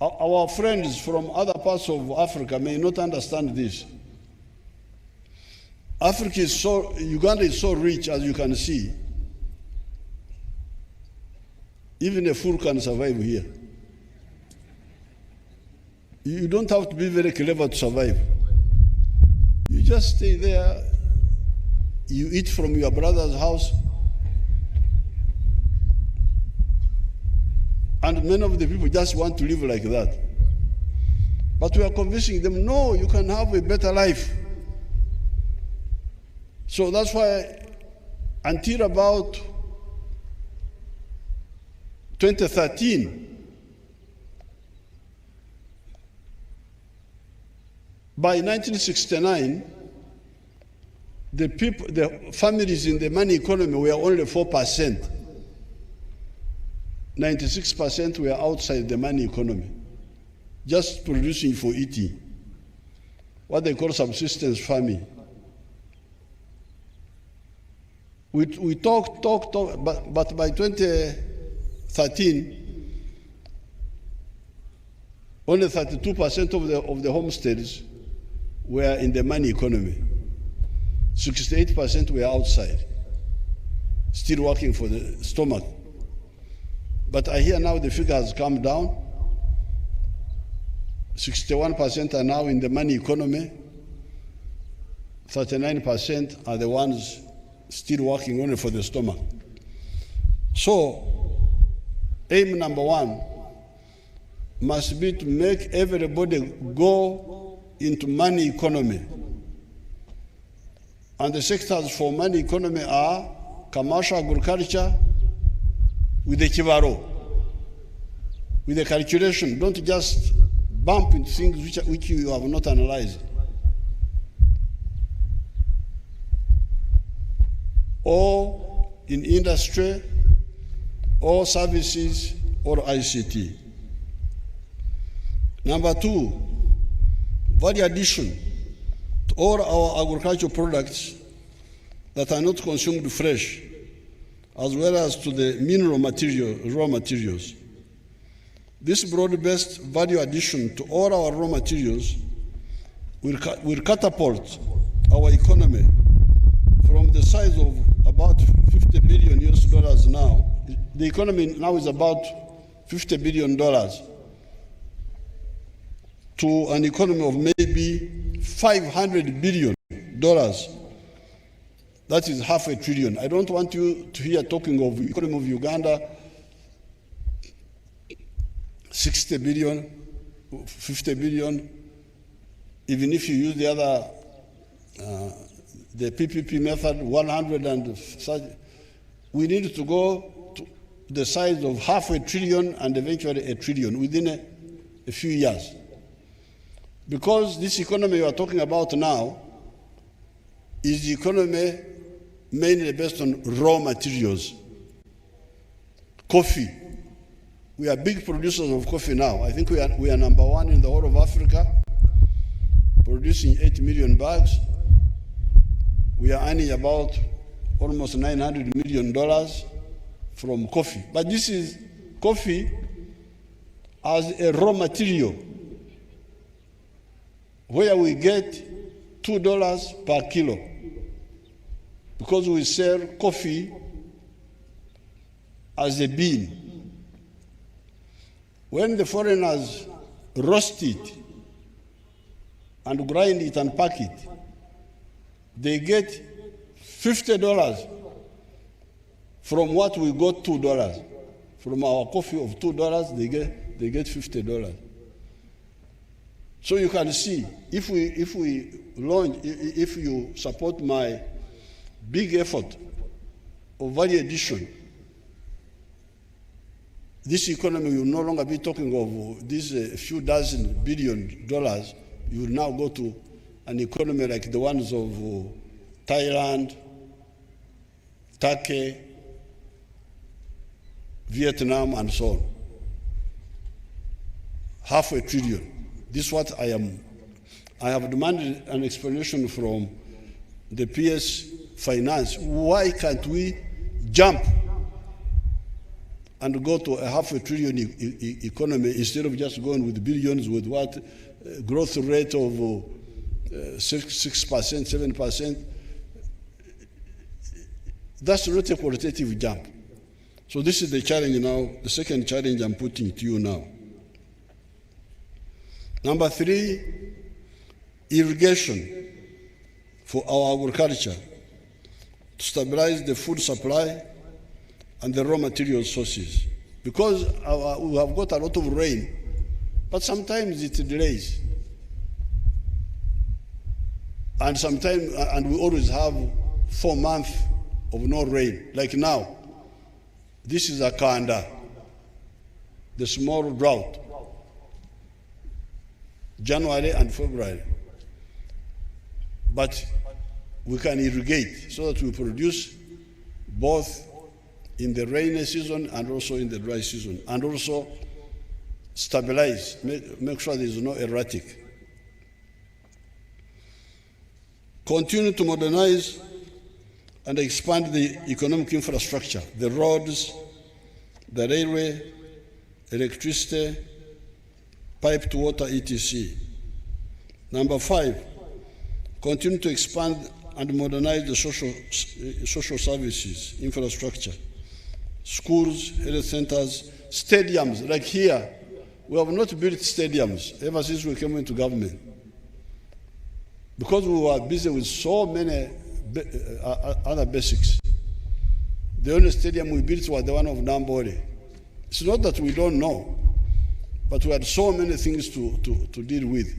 Our friends from other parts of Africa may not understand this. Uganda is so rich, as you can see. Even a fool can survive here. You don't have to be very clever to survive. You just stay there, you eat from your brother's house, and many of the people just want to live like that. But we are convincing them, no, you can have a better life. So that's why until about 2013, by 1969, the families in the money economy were only 4%. 96% were outside the money economy, just producing for eating, what they call subsistence farming. We talk, but by 2013, only 32% of the homesteads were in the money economy. 68% were outside, still working for the stomach. But I hear now the figure has come down. 61% are now in the money economy. 39% are the ones still working only for the stomach. So, aim number one must be to make everybody go into money economy. And the sectors for money economy are commercial agriculture with the kibaro, with the calculation. Don't just bump into things which you have not analyzed. Or in industry, or services, or ICT. Number two, value addition to all our agricultural products that are not consumed fresh, as well as to the raw materials. This broad-based value addition to all our raw materials will catapult our economy from the size of about $50 billion now. The economy now is about $50 billion to an economy of maybe $500 billion. That is $500 billion. I don't want you to hear talking of the economy of Uganda, 60 billion, 50 billion. Even if you use the other, the PPP method, 130. We need to go to the size of $500 billion and eventually $1 trillion within a few years. Because this economy you are talking about now is the economy mainly based on raw materials. Coffee. We are big producers of coffee now. I think we are number one in the whole of Africa, producing 8 million bags. We are earning about almost $900 million from coffee. But this is coffee as a raw material, where we get $2 per kilo, because we sell coffee as a bean. When the foreigners roast it and grind it and pack it, they get $50 from what we got $2. From our coffee of $2, they get $50. So you can see, if you support my big effort of value addition, this economy will no longer be talking of these few dozen $1 billion. You will now go to an economy like the ones of Thailand, Turkey, Vietnam, and so on. $500 billion. This is what I am. I have demanded an explanation from the PS Finance. Why can't we jump and go to a $500 billion economy instead of just going with billions with what growth rate of 6%, 7%. That's not a qualitative jump. So this is the challenge now, the second challenge I'm putting to you now. Number 3, irrigation for our agriculture to stabilize the food supply and the raw material sources. Because we have got a lot of rain, but sometimes it delays. And sometimes, and we always have 4 months of no rain. Like now, this is a Kanda, the small drought, January and February. But we can irrigate so that we produce both in the rainy season and also in the dry season, and also stabilize, make sure there is no erratic. Continue to modernize and expand the economic infrastructure, the roads, the railway, electricity, pipe to water, etc. Number 5, continue to expand and modernize the social services infrastructure, schools, health centers, stadiums. Like here, we have not built stadiums ever since we came into government, because we were busy with so many other basics. The only stadium we built was the one of Nambole. It's not that we don't know, but we had so many things to deal with.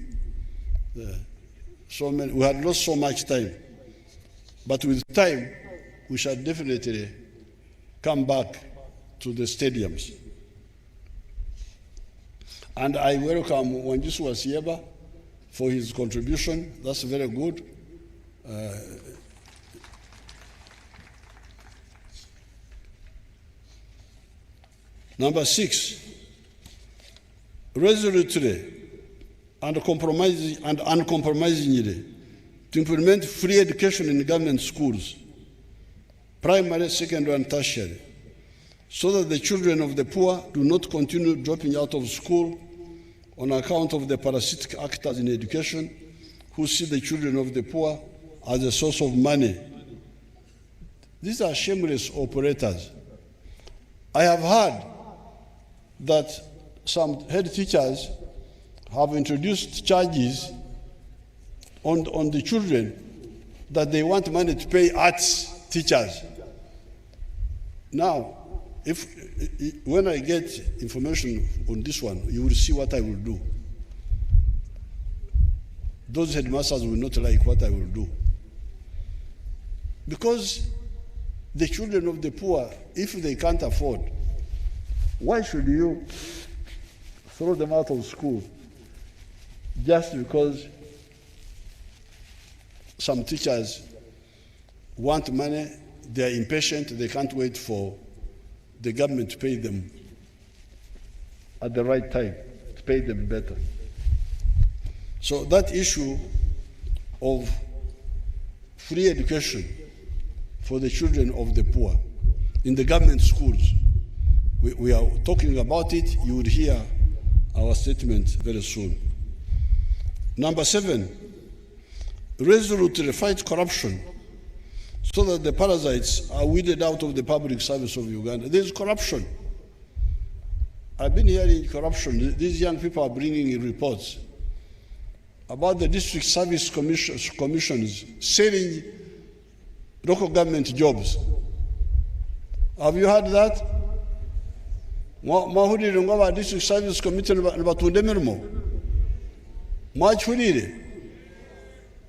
We had lost so much time. But with time, we shall definitely come back to the stadiums. And I welcome Wanjisu Wasieba for his contribution. That's very good. Number 6, resolutely and uncompromisingly to implement free education in government schools, primary, secondary, and tertiary, so that the children of the poor do not continue dropping out of school on account of the parasitic actors in education who see the children of the poor as a source of money. These are shameless operators. I have heard that some head teachers have introduced charges on the children that they want money to pay arts teachers. Now, when I get information on this one, you will see what I will do. Those headmasters will not like what I will do. Because the children of the poor, if they can't afford, why should you throw them out of school just because some teachers want money, they're impatient, they can't wait for the government to pay them at the right time, to pay them better. So that issue of free education for the children of the poor in the government schools, we are talking about it. You will hear our statement very soon. Number 7, resolutely fight corruption so that the parasites are weeded out of the public service of Uganda. There is corruption. I've been hearing corruption. These young people are bringing in reports about the district service commissions selling local government jobs. Have you heard that? Mahulire ngo aba district service committee nibatunde emirimo mwakihulire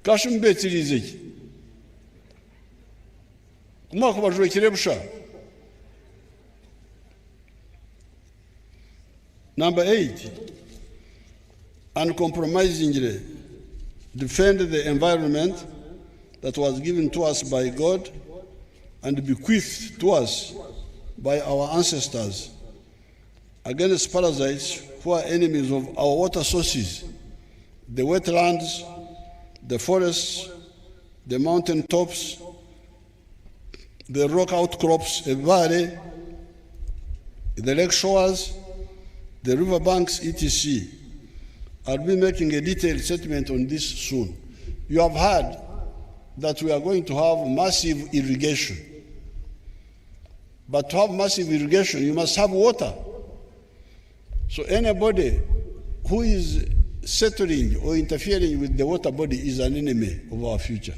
kashumbetirize iki umwaka bajwekire busha. Number 8, uncompromisingly defend the environment that was given to us by God and bequeathed to us by our ancestors against parasites who are enemies of our water sources, the wetlands, the forests, the mountain tops, the rock outcrops, ebale, the lake shores, the riverbanks, etc. I'll be making a detailed statement on this soon. You have heard that we are going to have massive irrigation. But to have massive irrigation, you must have water. So anybody who is settling or interfering with the water body is an enemy of our future.